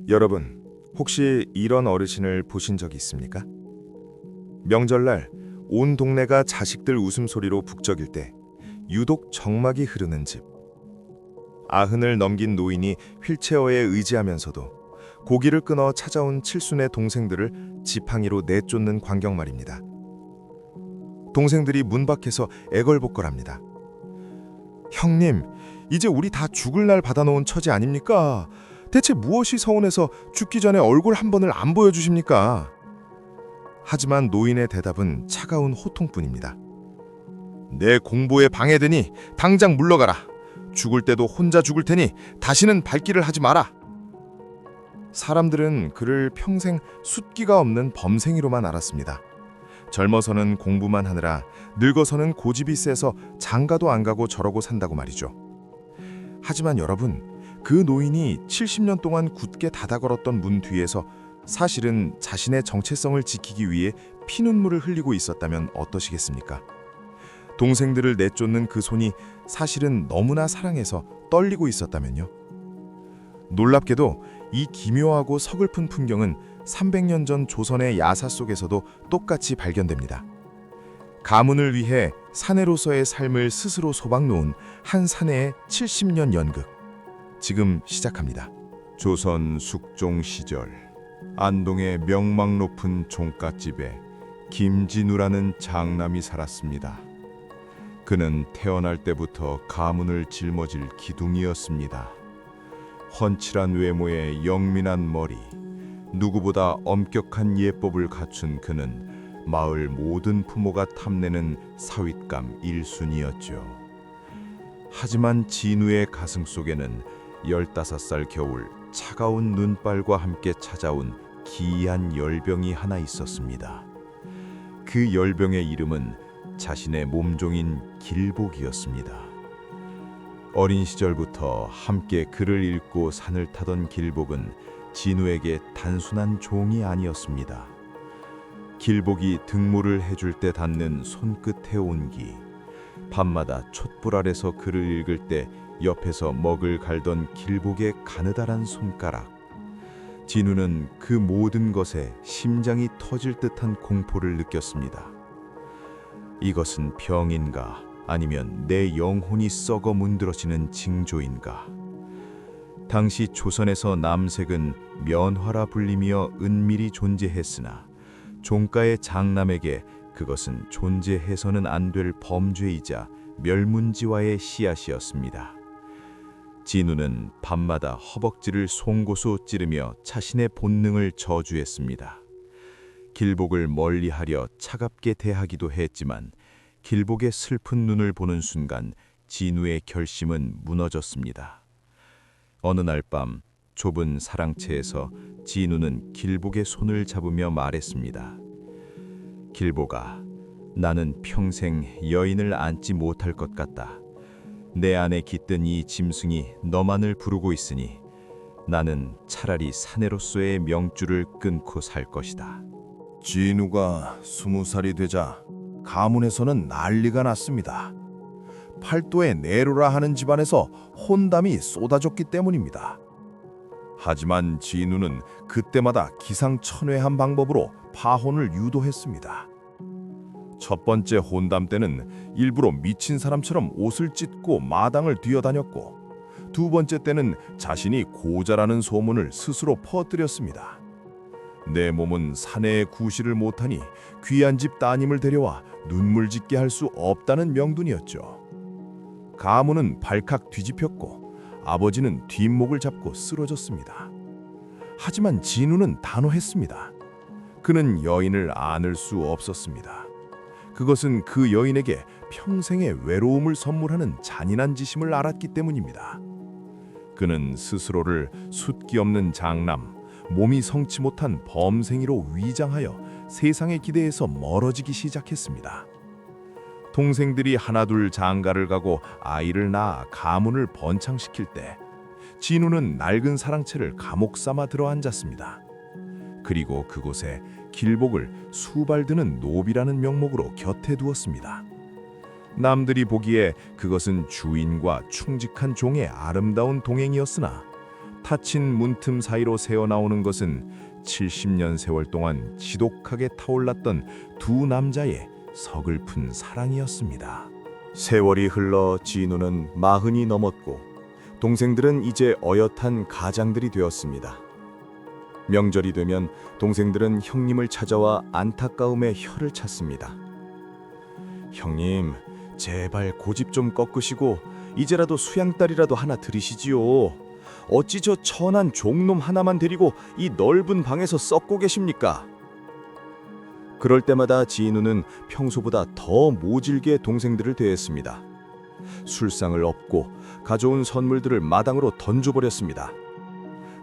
여러분, 혹시 이런 어르신을 보신 적 있습니까? 명절날 온 동네가 자식들 웃음소리로 북적일 때 유독 정막이 흐르는 집. 아흔을 넘긴 노인이 휠체어에 의지하면서도 고기를 끊어 찾아온 칠순의 동생들을 지팡이로 내쫓는 광경 말입니다. 동생들이 문 밖에서 애걸복걸합니다. 형님, 이제 우리 다 죽을 날 받아놓은 처지 아닙니까? 대체 무엇이 서운해서 죽기 전에 얼굴 한 번을 안 보여주십니까? 하지만 노인의 대답은 차가운 호통뿐입니다. 내 공부에 방해되니 당장 물러가라. 죽을 때도 혼자 죽을 테니 다시는 발길을 하지 마라. 사람들은 그를 평생 숫기가 없는 범생이로만 알았습니다. 젊어서는 공부만 하느라 늙어서는 고집이 세서 장가도 안 가고 저러고 산다고 말이죠. 하지만 여러분, 그 노인이 70년 동안 굳게 닫아걸었던 문 뒤에서 사실은 자신의 정체성을 지키기 위해 피눈물을 흘리고 있었다면 어떠시겠습니까? 동생들을 내쫓는 그 손이 사실은 너무나 사랑해서 떨리고 있었다면요. 놀랍게도 이 기묘하고 서글픈 풍경은 300년 전 조선의 야사 속에서도 똑같이 발견됩니다. 가문을 위해 사내로서의 삶을 스스로 소박놓은 한 사내의 70년 연극. 지금 시작합니다. 조선 숙종 시절 안동의 명망 높은 종갓집에 김진우라는 장남이 살았습니다. 그는 태어날 때부터 가문을 짊어질 기둥이었습니다. 훤칠한 외모에 영민한 머리, 누구보다 엄격한 예법을 갖춘 그는 마을 모든 부모가 탐내는 사윗감 1순위였죠. 하지만 진우의 가슴 속에는 15살 겨울 차가운 눈발과 함께 찾아온 기이한 열병이 하나 있었습니다. 그 열병의 이름은 자신의 몸종인 길복이었습니다. 어린 시절부터 함께 글을 읽고 산을 타던 길복은 진우에게 단순한 종이 아니었습니다. 길복이 등모를 해줄 때 닿는 손끝의 온기, 밤마다 촛불 아래서 글을 읽을 때 옆에서 먹을 갈던 길복의 가느다란 손가락. 진우는 그 모든 것에 심장이 터질 듯한 공포를 느꼈습니다. 이것은 병인가 아니면 내 영혼이 썩어 문드러지는 징조인가? 당시 조선에서 남색은 면화라 불리며 은밀히 존재했으나 종가의 장남에게 그것은 존재해서는 안 될 범죄이자 멸문지화의 씨앗이었습니다. 진우는 밤마다 허벅지를 송곳으로 찌르며 자신의 본능을 저주했습니다. 길복을 멀리하려 차갑게 대하기도 했지만 길복의 슬픈 눈을 보는 순간 진우의 결심은 무너졌습니다. 어느 날 밤 좁은 사랑채에서 진우는 길복의 손을 잡으며 말했습니다. 길복아, 나는 평생 여인을 안지 못할 것 같다. 내 안에 깃든 이 짐승이 너만을 부르고 있으니 나는 차라리 사내로서의 명줄을 끊고 살 것이다. 진우가 20살이 되자 가문에서는 난리가 났습니다. 팔도에 내로라 하는 집안에서 혼담이 쏟아졌기 때문입니다. 하지만 진우는 그때마다 기상천외한 방법으로 파혼을 유도했습니다. 첫 번째 혼담 때는 일부러 미친 사람처럼 옷을 찢고 마당을 뛰어다녔고, 두 번째 때는 자신이 고자라는 소문을 스스로 퍼뜨렸습니다. 내 몸은 사내에 구실을 못하니 귀한 집 따님을 데려와 눈물 짓게 할 수 없다는 명분이었죠. 가문은 발칵 뒤집혔고 아버지는 뒷목을 잡고 쓰러졌습니다. 하지만 진우는 단호했습니다. 그는 여인을 안을 수 없었습니다. 그것은 그 여인에게 평생의 외로움을 선물하는 잔인한 짓임을 알았기 때문입니다. 그는 스스로를 숫기 없는 장남, 몸이 성치 못한 범생이로 위장하여 세상의 기대에서 멀어지기 시작했습니다. 동생들이 하나둘 장가를 가고 아이를 낳아 가문을 번창시킬 때 진우는 낡은 사랑채를 감옥 삼아 들어앉았습니다. 그리고 그곳에 길복을 수발드는 노비라는 명목으로 곁에 두었습니다. 남들이 보기에 그것은 주인과 충직한 종의 아름다운 동행이었으나 닫힌 문틈 사이로 새어나오는 것은 70년 세월 동안 지독하게 타올랐던 두 남자의 서글픈 사랑이었습니다. 세월이 흘러 진우는 40이 넘었고 동생들은 이제 어엿한 가장들이 되었습니다. 명절이 되면 동생들은 형님을 찾아와 안타까움에 혀를 찼습니다. 형님, 제발 고집 좀 꺾으시고 이제라도 수양딸이라도 하나 들이시지요. 어찌 저 천한 종놈 하나만 데리고 이 넓은 방에서 썩고 계십니까? 그럴 때마다 진우는 평소보다 더 모질게 동생들을 대했습니다. 술상을 엎고 가져온 선물들을 마당으로 던져버렸습니다.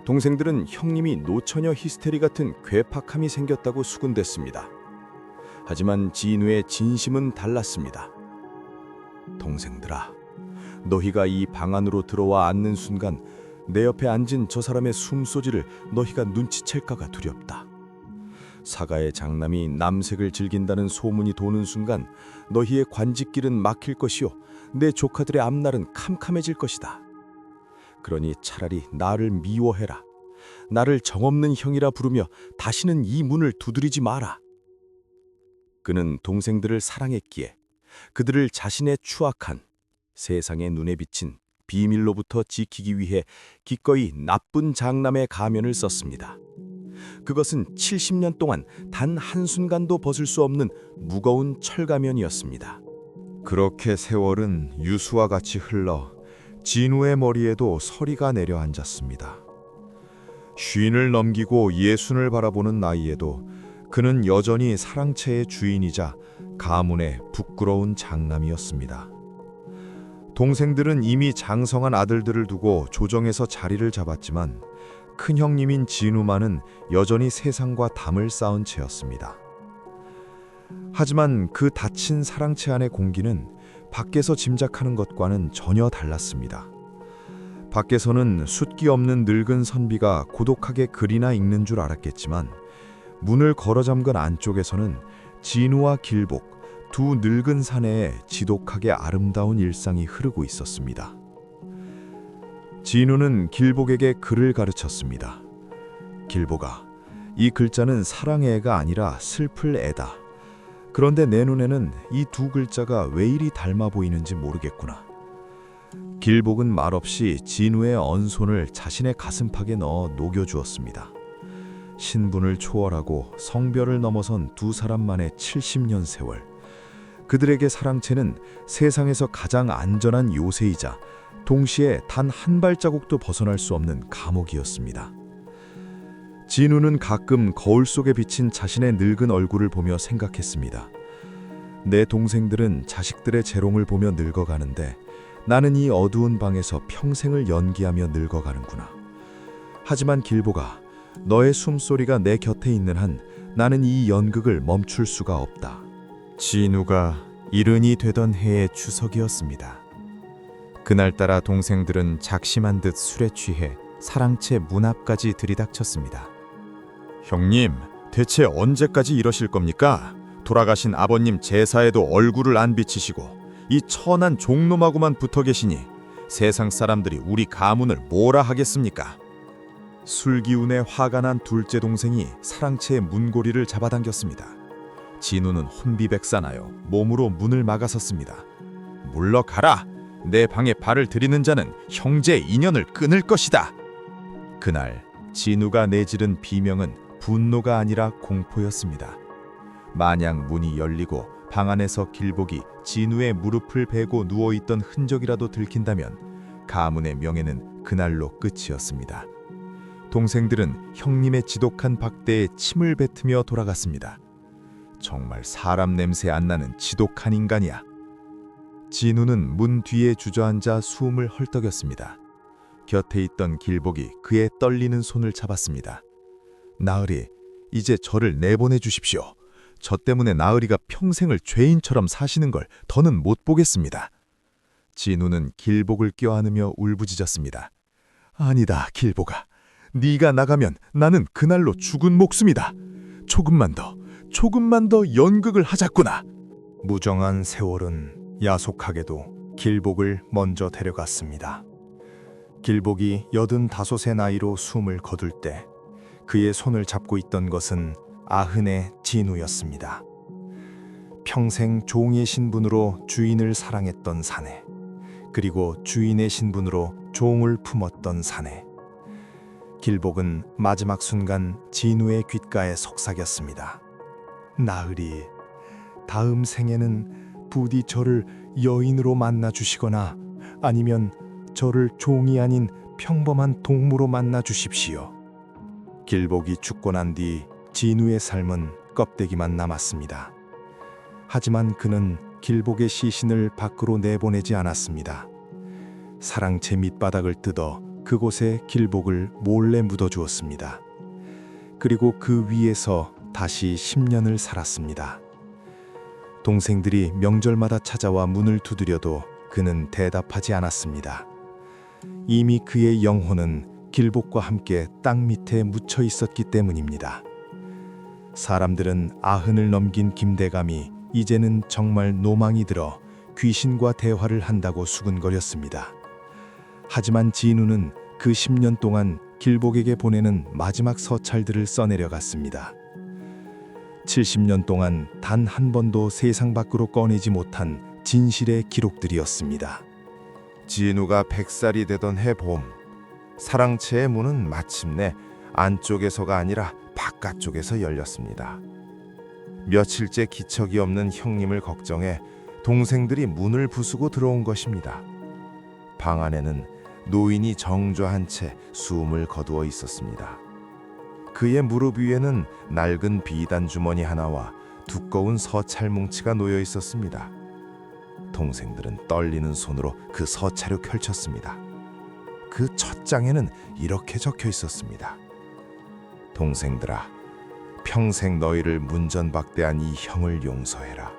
동생들은 형님이 노처녀 히스테리 같은 괴팍함이 생겼다고 수군댔습니다. 하지만 진우의 진심은 달랐습니다. 동생들아, 너희가 이 방 안으로 들어와 앉는 순간 내 옆에 앉은 저 사람의 숨소리를 너희가 눈치챌까가 두렵다. 사가의 장남이 남색을 즐긴다는 소문이 도는 순간 너희의 관직길은 막힐 것이요 내 조카들의 앞날은 캄캄해질 것이다. 그러니 차라리 나를 미워해라. 나를 정없는 형이라 부르며 다시는 이 문을 두드리지 마라. 그는 동생들을 사랑했기에 그들을 자신의 추악한 세상의 눈에 비친 비밀로부터 지키기 위해 기꺼이 나쁜 장남의 가면을 썼습니다. 그것은 70년 동안 단 한순간도 벗을 수 없는 무거운 철가면이었습니다. 그렇게 세월은 유수와 같이 흘러 진우의 머리에도 서리가 내려앉았습니다. 쉰을 넘기고 예순을 바라보는 나이에도 그는 여전히 사랑채의 주인이자 가문의 부끄러운 장남이었습니다. 동생들은 이미 장성한 아들들을 두고 조정에서 자리를 잡았지만 큰 형님인 진우만은 여전히 세상과 담을 쌓은 채였습니다. 하지만 그 닫힌 사랑채 안의 공기는 밖에서 짐작하는 것과는 전혀 달랐습니다. 밖에서는 숫기 없는 늙은 선비가 고독하게 글이나 읽는 줄 알았겠지만 문을 걸어 잠근 안쪽에서는 진우와 길복, 두 늙은 사내의 지독하게 아름다운 일상이 흐르고 있었습니다. 진우는 길복에게 글을 가르쳤습니다. 길복아, 이 글자는 사랑의 애가 아니라 슬플 애다. 그런데 내 눈에는 이 두 글자가 왜 이리 닮아 보이는지 모르겠구나. 길복은 말없이 진우의 언손을 자신의 가슴팍에 넣어 녹여주었습니다. 신분을 초월하고 성별을 넘어선 두 사람만의 70년 세월. 그들에게 사랑채는 세상에서 가장 안전한 요새이자 동시에 단 한 발자국도 벗어날 수 없는 감옥이었습니다. 진우는 가끔 거울 속에 비친 자신의 늙은 얼굴을 보며 생각했습니다. 내 동생들은 자식들의 재롱을 보며 늙어가는데 나는 이 어두운 방에서 평생을 연기하며 늙어가는구나. 하지만 길보가, 너의 숨소리가 내 곁에 있는 한 나는 이 연극을 멈출 수가 없다. 진우가 이른이 되던 해의 추석이었습니다. 그날따라 동생들은 작심한 듯 술에 취해 사랑채 문 앞까지 들이닥쳤습니다. 형님, 대체 언제까지 이러실 겁니까? 돌아가신 아버님 제사에도 얼굴을 안 비치시고 이 천한 종놈하고만 붙어 계시니 세상 사람들이 우리 가문을 뭐라 하겠습니까? 술기운에 화가 난 둘째 동생이 사랑채의 문고리를 잡아당겼습니다. 진우는 혼비백산하여 몸으로 문을 막아섰습니다. 물러가라! 내 방에 발을 들이는 자는 형제 인연을 끊을 것이다. 그날 진우가 내지른 비명은 분노가 아니라 공포였습니다. 만약 문이 열리고 방 안에서 길복이 진우의 무릎을 베고 누워있던 흔적이라도 들킨다면 가문의 명예는 그날로 끝이었습니다. 동생들은 형님의 지독한 박대에 침을 뱉으며 돌아갔습니다. 정말 사람 냄새 안 나는 지독한 인간이야. 진우는 문 뒤에 주저앉아 숨을 헐떡였습니다. 곁에 있던 길복이 그의 떨리는 손을 잡았습니다. 나으리, 이제 저를 내보내 주십시오. 저 때문에 나으리가 평생을 죄인처럼 사시는 걸 더는 못 보겠습니다. 진우는 길복을 껴안으며 울부짖었습니다. 아니다, 길복아. 네가 나가면 나는 그날로 죽은 목숨이다. 조금만 더 연극을 하자꾸나. 무정한 세월은 야속하게도 길복을 먼저 데려갔습니다. 길복이 85의 나이로 숨을 거둘 때 그의 손을 잡고 있던 것은 아흔의 진우였습니다. 평생 종의 신분으로 주인을 사랑했던 사내, 그리고 주인의 신분으로 종을 품었던 사내. 길복은 마지막 순간 진우의 귓가에 속삭였습니다. 나으리, 다음 생에는 부디 저를 여인으로 만나 주시거나 아니면 저를 종이 아닌 평범한 동무로 만나 주십시오. 길복이 죽고 난 뒤 진우의 삶은 껍데기만 남았습니다. 하지만 그는 길복의 시신을 밖으로 내보내지 않았습니다. 사랑채 밑바닥을 뜯어 그곳에 길복을 몰래 묻어주었습니다. 그리고 그 위에서 다시 10년을 살았습니다. 동생들이 명절마다 찾아와 문을 두드려도 그는 대답하지 않았습니다. 이미 그의 영혼은 길복과 함께 땅 밑에 묻혀 있었기 때문입니다. 사람들은 아흔을 넘긴 김대감이 이제는 정말 노망이 들어 귀신과 대화를 한다고 수군거렸습니다. 하지만 진우는 그 10년 동안 길복에게 보내는 마지막 서찰들을 써내려갔습니다. 70년 동안 단 한 번도 세상 밖으로 꺼내지 못한 진실의 기록들이었습니다. 진우가 100살이 되던 해 봄, 사랑채의 문은 마침내 안쪽에서가 아니라 바깥쪽에서 열렸습니다. 며칠째 기척이 없는 형님을 걱정해 동생들이 문을 부수고 들어온 것입니다. 방 안에는 노인이 정좌한 채 숨을 거두어 있었습니다. 그의 무릎 위에는 낡은 비단 주머니 하나와 두꺼운 서찰 뭉치가 놓여 있었습니다. 동생들은 떨리는 손으로 그 서찰을 펼쳤습니다. 그 첫 장에는 이렇게 적혀 있었습니다. 동생들아, 평생 너희를 문전박대한 이 형을 용서해라.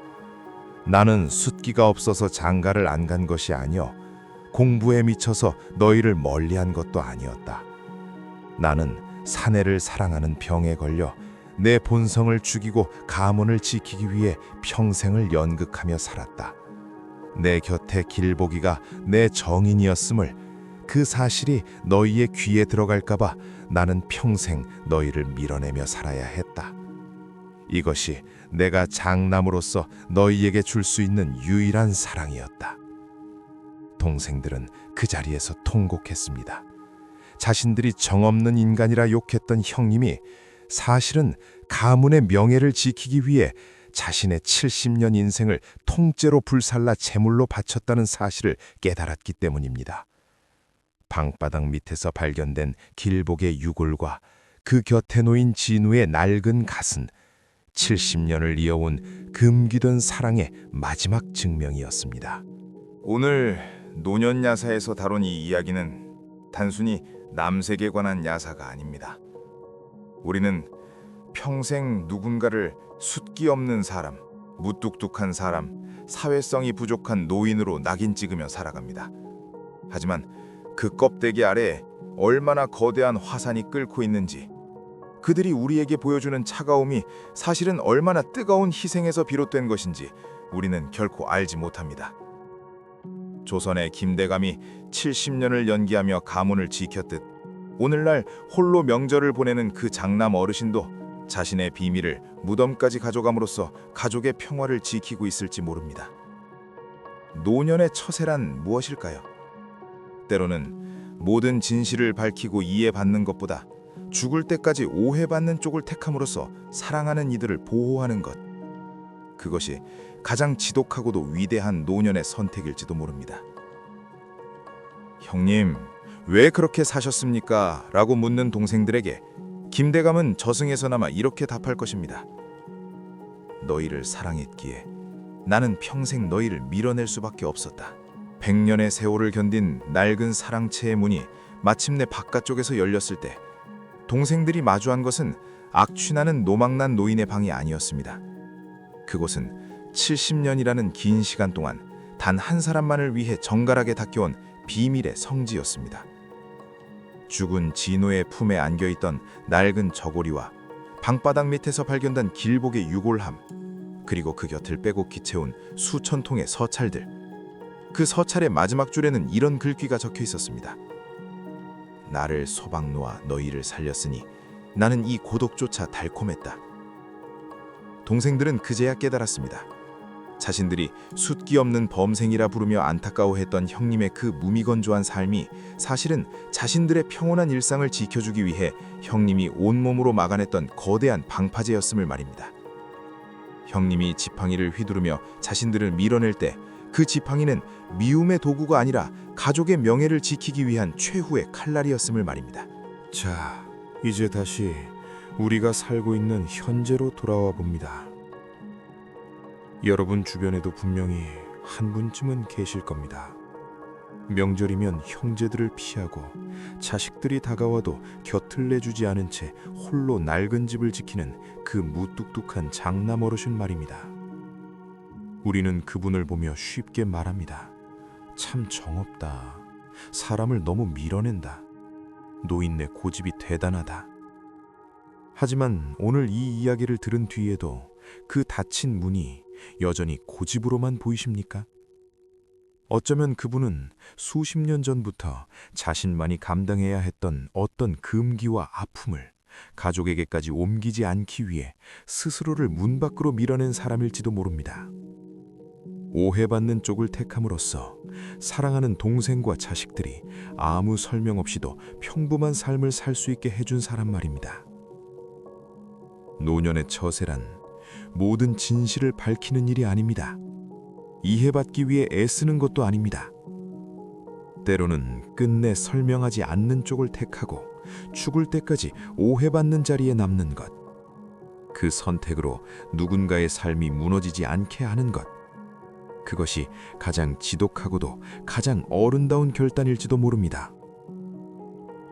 나는 숫기가 없어서 장가를 안 간 것이 아니여 공부에 미쳐서 너희를 멀리한 것도 아니었다. 나는 사내를 사랑하는 병에 걸려 내 본성을 죽이고 가문을 지키기 위해 평생을 연극하며 살았다. 내 곁에 길보기가 내 정인이었음을, 그 사실이 너희의 귀에 들어갈까봐 나는 평생 너희를 밀어내며 살아야 했다. 이것이 내가 장남으로서 너희에게 줄 수 있는 유일한 사랑이었다. 동생들은 그 자리에서 통곡했습니다. 자신들이 정없는 인간이라 욕했던 형님이 사실은 가문의 명예를 지키기 위해 자신의 70년 인생을 통째로 불살라 제물로 바쳤다는 사실을 깨달았기 때문입니다. 방바닥 밑에서 발견된 길복의 유골과 그 곁에 놓인 진우의 낡은 갓은 70년을 이어온 금기된 사랑의 마지막 증명이었습니다. 오늘 노년야사에서 다룬 이 이야기는 단순히 남색에 관한 야사가 아닙니다. 우리는 평생 누군가를 숫기 없는 사람, 무뚝뚝한 사람, 사회성이 부족한 노인으로 낙인 찍으며 살아갑니다. 하지만 그 껍데기 아래에 얼마나 거대한 화산이 끓고 있는지, 그들이 우리에게 보여주는 차가움이 사실은 얼마나 뜨거운 희생에서 비롯된 것인지 우리는 결코 알지 못합니다. 조선의 김대감이 70년을 연기하며 가문을 지켰듯 오늘날 홀로 명절을 보내는 그 장남 어르신도 자신의 비밀을 무덤까지 가져감으로써 가족의 평화를 지키고 있을지 모릅니다. 노년의 처세란 무엇일까요? 때로는 모든 진실을 밝히고 이해받는 것보다 죽을 때까지 오해받는 쪽을 택함으로써 사랑하는 이들을 보호하는 것, 그것이 가장 지독하고도 위대한 노년의 선택일지도 모릅니다. 형님, 왜 그렇게 사셨습니까? 라고 묻는 동생들에게 김대감은 저승에서나마 이렇게 답할 것입니다. 너희를 사랑했기에 나는 평생 너희를 밀어낼 수밖에 없었다. 100년의 세월을 견딘 낡은 사랑채의 문이 마침내 바깥쪽에서 열렸을 때 동생들이 마주한 것은 악취나는 노망난 노인의 방이 아니었습니다. 그곳은 70년이라는 긴 시간 동안 단 한 사람만을 위해 정갈하게 닦여온 비밀의 성지였습니다. 죽은 진호의 품에 안겨있던 낡은 저고리와 방바닥 밑에서 발견된 길복의 유골함, 그리고 그 곁을 빼곡히 채운 수천 통의 서찰들. 그 서찰의 마지막 줄에는 이런 글귀가 적혀 있었습니다. 나를 소방 놓아 너희를 살렸으니 나는 이 고독조차 달콤했다. 동생들은 그제야 깨달았습니다. 자신들이 숫기 없는 범생이라 부르며 안타까워했던 형님의 그 무미건조한 삶이 사실은 자신들의 평온한 일상을 지켜주기 위해 형님이 온몸으로 막아냈던 거대한 방파제였음을 말입니다. 형님이 지팡이를 휘두르며 자신들을 밀어낼 때 그 지팡이는 미움의 도구가 아니라 가족의 명예를 지키기 위한 최후의 칼날이었음을 말입니다. 자, 이제 다시 우리가 살고 있는 현재로 돌아와 봅니다. 여러분 주변에도 분명히 한 분쯤은 계실 겁니다. 명절이면 형제들을 피하고 자식들이 다가와도 곁을 내주지 않은 채 홀로 낡은 집을 지키는 그 무뚝뚝한 장남 어르신 말입니다. 우리는 그분을 보며 쉽게 말합니다. 참 정없다. 사람을 너무 밀어낸다. 노인네 고집이 대단하다. 하지만 오늘 이 이야기를 들은 뒤에도 그 닫힌 문이 여전히 고집으로만 보이십니까? 어쩌면 그분은 수십 년 전부터 자신만이 감당해야 했던 어떤 금기와 아픔을 가족에게까지 옮기지 않기 위해 스스로를 문 밖으로 밀어낸 사람일지도 모릅니다. 오해받는 쪽을 택함으로써 사랑하는 동생과 자식들이 아무 설명 없이도 평범한 삶을 살 수 있게 해준 사람 말입니다. 노년의 처세란 모든 진실을 밝히는 일이 아닙니다. 이해받기 위해 애쓰는 것도 아닙니다. 때로는 끝내 설명하지 않는 쪽을 택하고 죽을 때까지 오해받는 자리에 남는 것. 그 선택으로 누군가의 삶이 무너지지 않게 하는 것. 그것이 가장 지독하고도 가장 어른다운 결단일지도 모릅니다.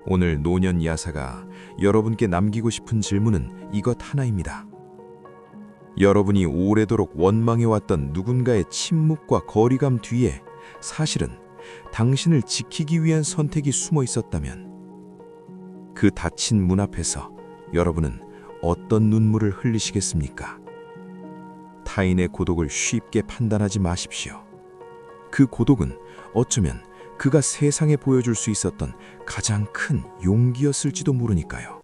오늘 노년 야사가 여러분께 남기고 싶은 질문은 이것 하나입니다. 여러분이 오래도록 원망해왔던 누군가의 침묵과 거리감 뒤에 사실은 당신을 지키기 위한 선택이 숨어 있었다면 그 닫힌 문 앞에서 여러분은 어떤 눈물을 흘리시겠습니까? 타인의 고독을 쉽게 판단하지 마십시오. 그 고독은 어쩌면 그가 세상에 보여줄 수 있었던 가장 큰 용기였을지도 모르니까요.